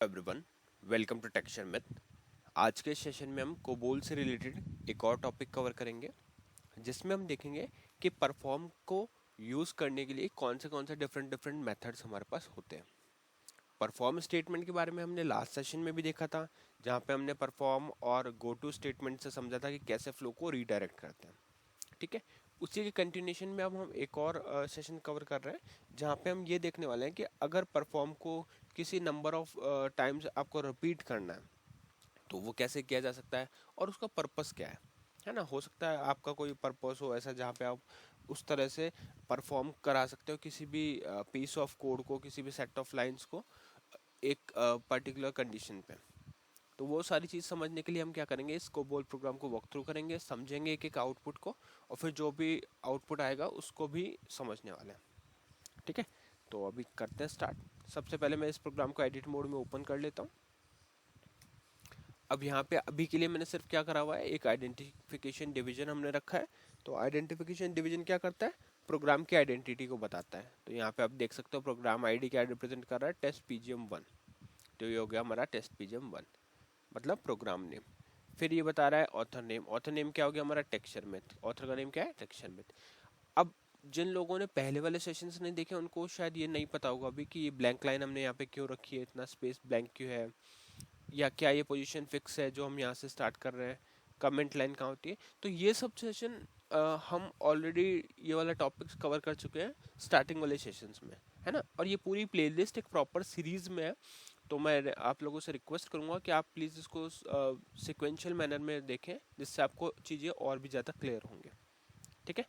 Everyone, welcome to texture myth. आज के session में हम कोबोल से रिलेटेड एक और टॉपिक कवर करेंगे, जिसमें हम देखेंगे कि परफॉर्म को यूज़ करने के लिए कौन से डिफरेंट डिफरेंट मेथड्स हमारे पास होते हैं। परफॉर्म स्टेटमेंट के बारे में हमने लास्ट सेशन में भी देखा था, जहाँ पे हमने परफॉर्म और गो टू स्टेटमेंट से समझा था कि कैसे फ्लो को रीडायरेक्ट करते हैं। ठीक है, उसी के कंटिन्यूशन में अब हम एक और सेशन कवर कर रहे हैं, जहाँ पे हम ये देखने वाले हैं कि अगर परफॉर्म को किसी नंबर ऑफ टाइम्स आपको रिपीट करना है तो वो कैसे किया जा सकता है और उसका पर्पस क्या है ना। हो सकता है आपका कोई पर्पस हो ऐसा जहाँ पे आप उस तरह से परफॉर्म करा सकते हो किसी भी पीस ऑफ कोड को, किसी भी सेट ऑफ लाइंस को एक पर्टिकुलर कंडीशन पे। तो वो सारी चीज़ समझने के लिए हम क्या करेंगे, इस कोबोल प्रोग्राम को वॉक थ्रू करेंगे, समझेंगे एक एक आउटपुट को, और फिर जो भी आउटपुट आएगा उसको भी समझने वाले हैं। ठीक है, तो अभी करते हैं स्टार्ट। सबसे पहले मैं इस प्रोग्राम को एडिट मोड में ओपन कर लेता हूँ। अब यहाँ पे अभी के लिए मैंने सिर्फ क्या करा हुआ है, एक आइडेंटिफिकेशन डिवीजन हमने रखा है। तो आइडेंटिफिकेशन डिवीजन क्या करता है, प्रोग्राम की आइडेंटिटी को बताता है। तो यहाँ पे आप देख सकते हो प्रोग्राम आईडी क्या रिप्रेजेंट कर रहा है, टेस्ट पीजीएम वन। तो ये हो गया हमारा टेस्ट पीजीएम वन, मतलब प्रोग्राम नेम। फिर ये बता रहा है ऑथर नेम। ऑथर नेम क्या हो गया हमारा, टेक्सचर मेथ। ऑथर का नेम क्या है, टेक्सचर मेथ। अब जिन लोगों ने पहले वाले सेशंस नहीं देखे उनको शायद ये नहीं पता होगा अभी कि ये ब्लैंक लाइन हमने यहाँ पे क्यों रखी है, इतना स्पेस ब्लैंक क्यों है, या क्या ये पोजीशन फिक्स है जो हम यहाँ से स्टार्ट कर रहे हैं, कमेंट लाइन कहाँ होती है। तो ये सब सेशन हम ऑलरेडी ये वाला टॉपिक्स कवर कर चुके हैं स्टार्टिंग वाले सेशंस में, है ना। और ये पूरी प्लेलिस्ट एक प्रॉपर सीरीज में है। तो मैं आप लोगों से रिक्वेस्ट करूंगा कि आप प्लीज़ इसको सिक्वेंशियल मैनर में देखें, जिससे आपको चीज़ें और भी ज़्यादा क्लियर होंगे। ठीक है,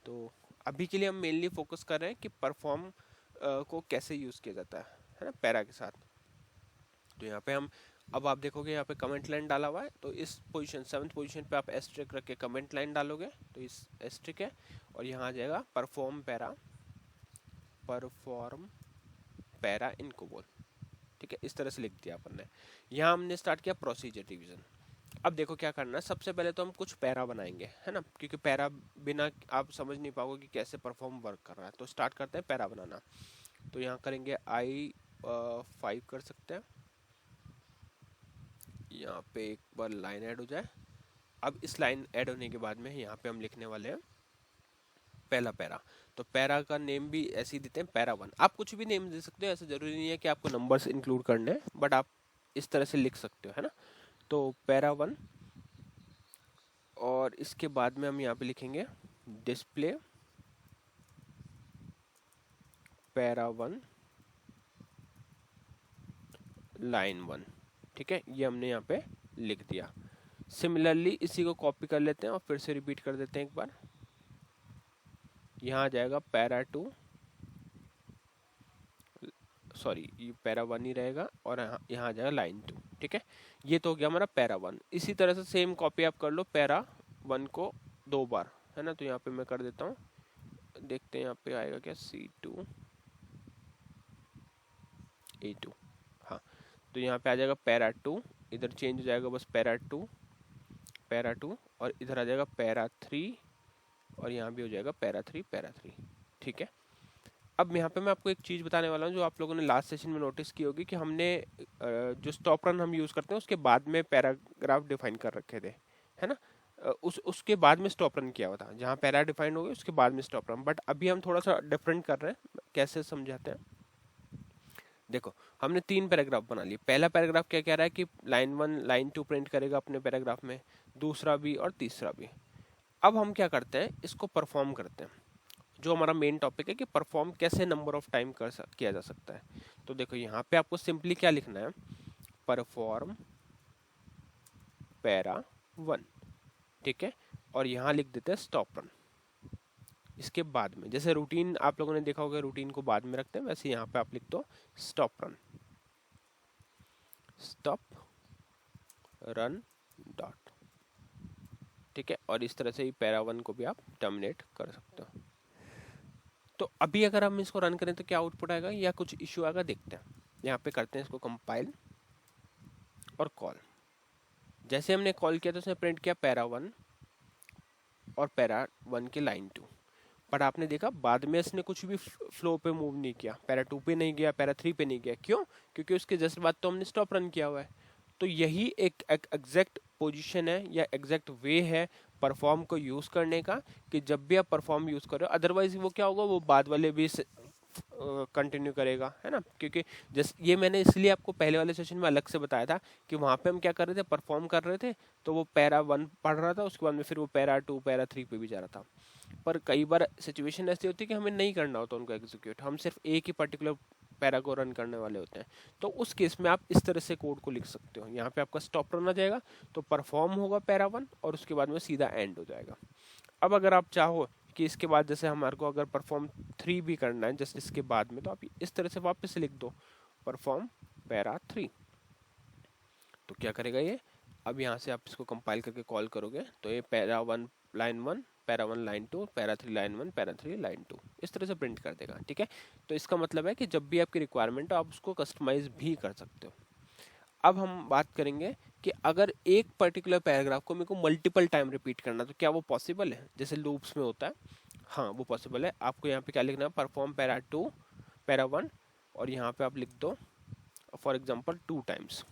तो अभी के लिए हम मेनली फोकस कर रहे हैं कि परफॉर्म को कैसे यूज़ किया जाता है ना, पैरा के साथ। तो यहाँ पे हम, अब आप देखोगे यहाँ पे कमेंट लाइन डाला हुआ है, तो इस पोजीशन 7th पोजीशन पे आप एस्ट्रिक रख के कमेंट लाइन डालोगे तो इस एस्ट्रिक है, और यहाँ आ जाएगा परफॉर्म पैरा, परफॉर्म पैरा इनको बोल। ठीक है, इस तरह से लिख दिया अपन ने। यहाँ हमने स्टार्ट किया प्रोसीजर डिवीजन। अब देखो क्या करना है, सबसे पहले तो हम कुछ पैरा बनाएंगे, है ना, क्योंकि पैरा बिना आप समझ नहीं पाओगे कि कैसे परफॉर्म वर्क कर रहा है। तो स्टार्ट करते हैं पैरा बनाना। तो यहाँ करेंगे I5 कर सकते हैं। यहाँ पे एक बार लाइन ऐड हो जाए। अब इस लाइन ऐड होने के बाद में यहाँ पे हम लिखने वाले हैं पहला पैरा। तो पैरा का नेम भी ऐसे ही देते हैं, पैरा वन। आप कुछ भी नेम दे सकते हो, ऐसा जरूरी नहीं है कि आपको नंबर्स इंक्लूड करने हैं, बट आप इस तरह से लिख सकते हो, है ना। तो पैरा वन, और इसके बाद में हम यहाँ पे लिखेंगे display para one line one. ठीक है, ये हमने यहाँ पे लिख दिया। सिमिलरली इसी को कॉपी कर लेते हैं और फिर से रिपीट कर देते हैं एक बार। यहाँ आ जाएगा पैरा टू, सॉरी ये पैरा वन ही रहेगा, और यहाँ आ जाएगा लाइन टू। ठीक है, ये तो हो गया हमारा पैरा वन। इसी तरह से सेम कॉपी आप कर लो पैरा वन को 2 बार, है ना। तो यहाँ पे मैं कर देता हूँ, देखते हैं यहाँ पे आएगा क्या, C2 A2। हाँ, तो यहाँ पे आ जाएगा पैरा टू, इधर चेंज हो जाएगा बस पैरा टू, और इधर आ जाएगा पैरा थ्री, और यहाँ भी हो जाएगा पैरा थ्री पैरा थ्री। ठीक है, अब यहाँ पे मैं आपको एक चीज़ बताने वाला हूँ जो आप लोगों ने लास्ट सेशन में नोटिस की होगी कि हमने जो स्टॉप रन हम यूज़ करते हैं उसके बाद में पैराग्राफ डिफाइन कर रखे थे, है ना। उसके बाद में स्टॉप रन किया हुआ था, जहाँ पैरा डिफाइन हो गया उसके बाद में स्टॉप रन। बट अभी हम थोड़ा सा डिफरेंट कर रहे हैं, कैसे समझाते हैं। देखो, हमने 3 पैराग्राफ बना लिए। पहला पैराग्राफ क्या कह रहा है कि line one line two print करेगा अपने पैराग्राफ में, दूसरा भी और तीसरा भी। अब हम क्या करते हैं, इसको परफॉर्म करते हैं। जो हमारा मेन टॉपिक है कि परफॉर्म कैसे नंबर ऑफ टाइम किया जा सकता है। तो देखो यहाँ पे आपको सिंपली क्या लिखना है, परफॉर्म पैरा वन। ठीक है, और यहाँ लिख देते हैं स्टॉप रन इसके बाद में। जैसे रूटीन आप लोगों ने देखा होगा, रूटीन को बाद में रखते हैं, वैसे यहाँ पे आप लिख दो stop run, stop run dot. ठीक है, और इस तरह से ही पैरा वन को भी आप टर्मिनेट कर सकते हो। तो अभी अगर हम इसको रन करें तो क्या आउटपुट आएगा या कुछ इश्यू आएगा, देखते हैं। यहाँ पे करते हैं इसको कंपाइल और कॉल। जैसे हमने कॉल किया तो उसने प्रिंट किया पैरा वन और पैरा वन की लाइन टू। पर आपने देखा बाद में इसने कुछ भी फ्लो पे मूव नहीं किया, पैरा 2 पे नहीं गया, पैरा 3 पे नहीं गया। क्यों? क्योंकि उसके जस्ट बाद तो हमने स्टॉप रन किया हुआ है। तो यही एक एग्जैक्ट पोजीशन है या एग्जैक्ट वे है परफॉर्म को यूज करने का, कि जब भी आप परफॉर्म यूज कर रहे हो, अदरवाइज वो क्या होगा, वो बाद वाले भी कंटिन्यू करेगा, है ना। क्योंकि जस्ट ये मैंने इसलिए आपको पहले वाले सेशन में अलग से बताया था कि वहां पे हम क्या कर रहे थे, परफॉर्म कर रहे थे, तो वो पैरा 1 पढ़ रहा था, उसके बाद में फिर वो पैरा 2 पैरा 3 पे भी जा रहा था। पर कई बार सिचुएशन ऐसी होती है कि हमें नहीं करना होता उनको एग्जीक्यूट, हम सिर्फ एक ही पर्टिकुलर पैरा को रन करने वाले होते हैं। तो उस केस में आप इस तरह से कोड को लिख सकते हो, यहाँ पे आपका स्टॉप रन आ जाएगा, तो परफॉर्म होगा पैरा 1 और उसके बाद में सीधा एंड हो जाएगा। अब अगर आप चाहो कि इसके बाद जैसे हमारे को अगर परफॉर्म 3 भी करना है जस्ट इसके बाद में, तो आप इस तरह से वापस लिख दो परफॉर्म पैरा 3। तो क्या करेगा ये, अब यहाँ से आप इसको कंपाइल करके कॉल करोगे तो ये para 1 line 1, para 1 line 2, para 3 line 1, para 3 line 2 इस तरह से प्रिंट कर देगा। ठीक है, तो इसका मतलब है कि जब भी आपकी रिक्वायरमेंट हो आप उसको कस्टमाइज भी कर सकते हो। अब हम बात करेंगे कि अगर एक पर्टिकुलर पैराग्राफ को मेरे को मल्टीपल टाइम रिपीट करना, तो क्या वो पॉसिबल है जैसे लूप्स में होता है? हाँ, वो पॉसिबल है। आपको यहाँ पे क्या लिखना है, परफॉर्म पैरा 2 पैरा 1 और यहाँ पे आप लिख दो फॉर एग्जांपल 2 टाइम्स।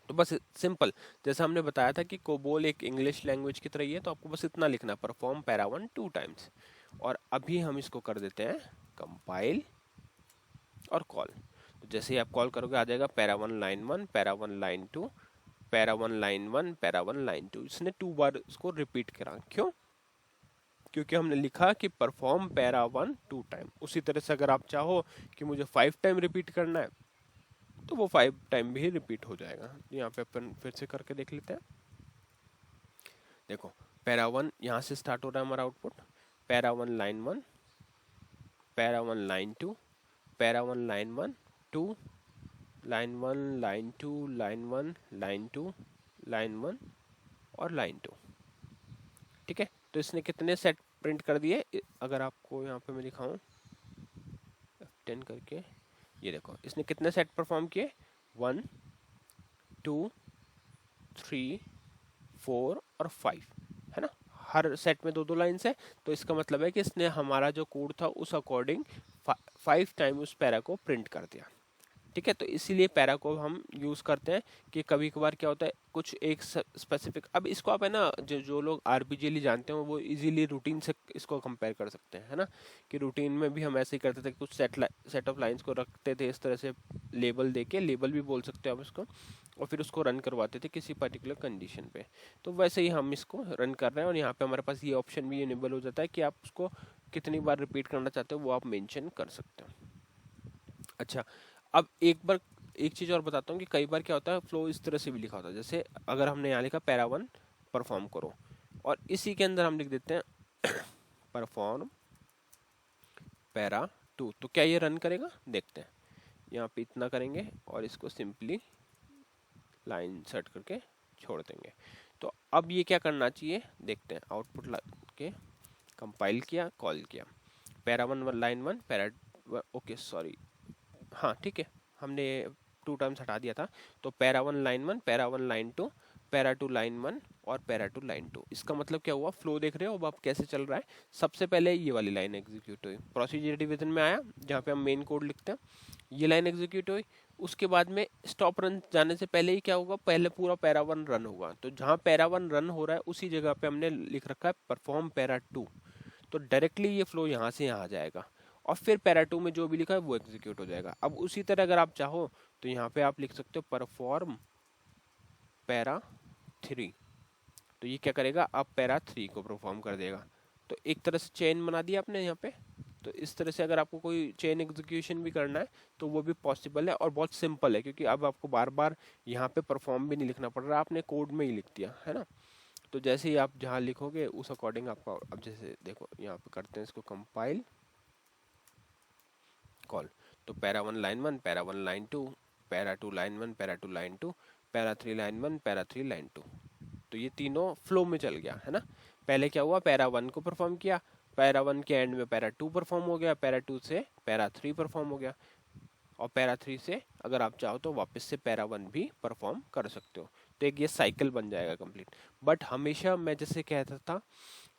तो बस सिंपल, जैसा हमने बताया था कि कोबोल एक इंग्लिश लैंग्वेज की तरह ही है, तो आपको बस इतना लिखना है, परफॉर्म पैरा 1 2 टाइम्स। और अभी हम इसको कर देते हैं कंपाइल और कॉल। तो जैसे ही आप कॉल करोगे आ जाएगा para 1 line 1, para 1 line 2, para 1 line 1, para 1 line 2। इसने 2 बार इसको रिपीट करा। क्यों? क्योंकि हमने लिखा कि परफॉर्म पैरा 1 2 टाइम। उसी तरह से अगर आप चाहो कि मुझे 5 टाइम रिपीट करना है, तो वो 5 टाइम भी रिपीट हो जाएगा। यहाँ पे अपन फिर से करके देख लेते हैं। देखो, पैरा 1 यहाँ से स्टार्ट हो रहा है हमारा output, para 1 line 1, para 1 line 2, para 1 line 1 2, line 1 line 2 line 1 line 2 line 1 और लाइन 2। ठीक है, तो इसने कितने सेट प्रिंट कर दिए? अगर आपको यहाँ पे मैं दिखाऊं F10 करके, ये देखो इसने कितने सेट परफॉर्म किए, 1 2 3 4 और 5, है ना। हर सेट में 2-2 लाइन्स है, तो इसका मतलब है कि इसने हमारा जो कोड था उस अकॉर्डिंग 5 टाइम उस पैरा को प्रिंट कर दिया। ठीक है, तो इसीलिए पैरा को हम यूज करते हैं कि कभी कभार क्या होता है कुछ एक स्पेसिफिक, अब इसको आप है ना जो लोग आरबीजीएल जानते हैं वो इजीली रूटीन से इसको कंपेयर कर सकते हैं, है ना। कि रूटीन में भी हम ऐसे ही करते थे, कुछ सेट ऑफ लाइंस को रखते थे इस तरह से, लेबल देके, लेबल भी बोल सकते हो आप इसको, और फिर उसको रन करवाते थे किसी पर्टिकुलर कंडीशन पे। तो वैसे ही हम इसको रन कर रहे हैं और यहाँ पे हमारे पास ये ऑप्शन भी इनेबल हो जाता है कि आप उसको कितनी बार रिपीट करना चाहते हो वो आप मेंशन कर सकते हो। अच्छा, अब एक चीज और बताता हूँ कि कई बार क्या होता है फ्लो इस तरह से भी लिखा होता है, जैसे अगर हमने यहाँ लिखा पैरा 1 परफॉर्म करो और इसी के अंदर हम लिख देते हैं परफॉर्म पैरा 2, तो क्या ये रन करेगा? देखते हैं। यहाँ पे इतना करेंगे और इसको सिंपली लाइन सेट करके छोड़ देंगे। तो अब ये क्या करना चाहिए देखते हैं। आउटपुट के कंपाइल किया, कॉल किया, para 1 line 1 para, okay sorry, हाँ ठीक है, हमने 2 टाइम्स हटा दिया था। तो para 1 line 1, para 1 line 2, para 2 line 1 और पैरा 2 लाइन 2। इसका मतलब क्या हुआ, फ्लो देख रहे हो अब आप कैसे चल रहा है। सबसे पहले ये वाली लाइन एग्जीक्यूट हुई, प्रोसीजर डिवीजन में आया जहाँ पे हम मेन कोड लिखते हैं, ये लाइन एग्जीक्यूट हुई। उसके बाद में स्टॉप रन जाने से पहले ही क्या होगा, पहले पूरा पैरा 1 रन होगा। तो जहाँ पैरा 1 रन हो रहा है उसी जगह पे हमने लिख रखा है परफॉर्म पैरा 2, तो डायरेक्टली ये फ्लो यहाँ से यहाँ आ जाएगा और फिर पैरा 2 में जो भी लिखा है वो एग्जीक्यूट हो जाएगा। अब उसी तरह अगर आप चाहो तो यहाँ पे आप लिख सकते हो परफॉर्म पैरा 3, तो ये क्या करेगा, अब पैरा 3 को परफॉर्म कर देगा। तो एक तरह से चेन बना दिया आपने यहाँ पे। तो इस तरह से अगर आपको कोई चेन एग्जीक्यूशन भी करना है तो वो भी पॉसिबल है और बहुत सिंपल है, क्योंकि अब आपको बार बार यहाँ पे परफॉर्म भी नहीं लिखना पड़ रहा, आपने कोड में ही लिख दिया, है ना। तो जैसे ही आप जहाँ लिखोगे उस अकॉर्डिंग आपका, अब जैसे देखो यहाँ पे करते हैं इसको कंपाइल कॉल, तो para 1 line 1, para 1 line 2, para 2 line 1, para 2 line 2, para 3 line 1, para 3 line 2। तो ये तीनों फ्लो में चल गया, है ना। पहले क्या हुआ, पैरा 1 को परफॉर्म किया, पैरा 1 के एंड में पैरा 2 परफॉर्म हो गया, पैरा 2 से पैरा 3 परफॉर्म हो गया, और पैरा 3 से अगर आप चाहो तो वापस से पैरा 1 भी परफॉर्म कर सकते हो। तो एक ये साइकिल बन जाएगा कंप्लीट। बट हमेशा मैं जैसे कहता था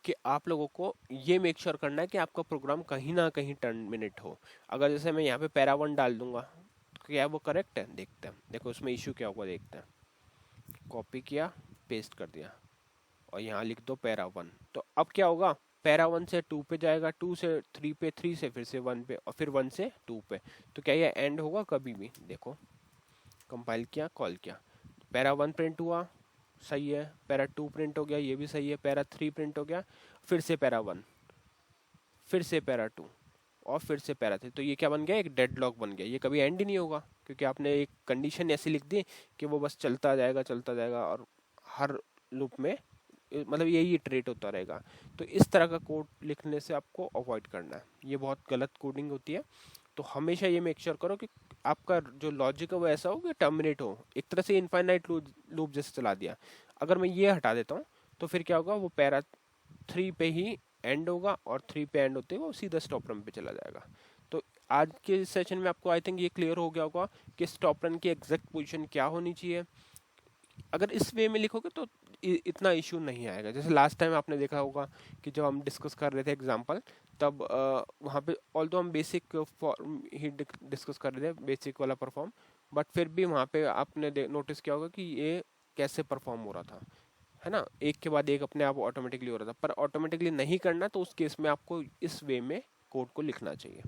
कि आप लोगों को ये मेक श्योर करना है कि आपका प्रोग्राम कहीं ना कहीं टर्मिनेट हो। अगर जैसे मैं यहाँ पे पैरा 1 डाल दूंगा, तो क्या वो करेक्ट है? देखते हैं, देखो उसमें इशू क्या होगा, देखते हैं। कॉपी किया, पेस्ट कर दिया, और यहाँ लिख दो पैरा 1। तो अब क्या होगा, पैरा 1 से 2 पे जाएगा, 2 से 3 पे, 3 से फिर से 1 पे, और फिर 1 से 2 पे। तो क्या ये एंड होगा कभी भी? देखो, कंपाइल किया, कॉल किया, पैरा 1 प्रिंट हुआ, सही है। पैरा 2 प्रिंट हो गया, ये भी सही है। पैरा 3 प्रिंट हो गया, फिर से पैरा 1, फिर से पैरा 2, और फिर से पैरा 3। तो ये क्या बन गया? एक डेडलॉक बन गया। ये कभी एंड ही नहीं होगा, क्योंकि आपने एक कंडीशन ऐसी लिख दी कि वो बस चलता जाएगा, और हर लूप में मतलब यही इटरेट होता रहेगा। तो इस तरह का कोड लिखने से आपको अवॉइड करना है, ये बहुत गलत कोडिंग होती है। तो हमेशा ये मेक श्योर करो कि आपका जो लॉजिक है वो ऐसा हो कि टर्मिनेट हो, एक तरह से इनफाइनाइट लूप जैसे चला दिया। अगर मैं ये हटा देता हूँ, तो फिर क्या होगा, वो पैरा 3 पे ही एंड होगा, और 3 पे एंड होते ही वो सीधा स्टॉप रन पे चला जाएगा। तो आज के सेशन में आपको आई थिंक ये क्लियर हो गया होगा कि स्टॉप रन की एग्जैक्ट पोजीशन क्या होनी चाहिए। अगर इस वे में लिखोगे तो इतना इशू नहीं आएगा। जैसे लास्ट टाइम आपने देखा होगा कि जब हम डिस्कस कर रहे थे एग्जांपल, तब वहाँ पे ऑल्दो हम बेसिक फॉर्म ही डिस्कस कर रहे थे, बेसिक वाला परफॉर्म, बट फिर भी वहाँ पे आपने नोटिस किया होगा कि ये कैसे परफॉर्म हो रहा था, है ना? एक के बाद एक अपने आप ऑटोमेटिकली हो रहा था। पर ऑटोमेटिकली नहीं करना, तो उस केस में आपको इस वे में कोड को लिखना चाहिए।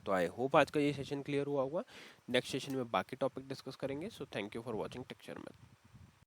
तो आई होप आज का ये सेशन क्लियर हुआ होगा। नेक्स्ट सेशन में बाकी टॉपिक डिस्कस करेंगे। So thank you for watching texture में।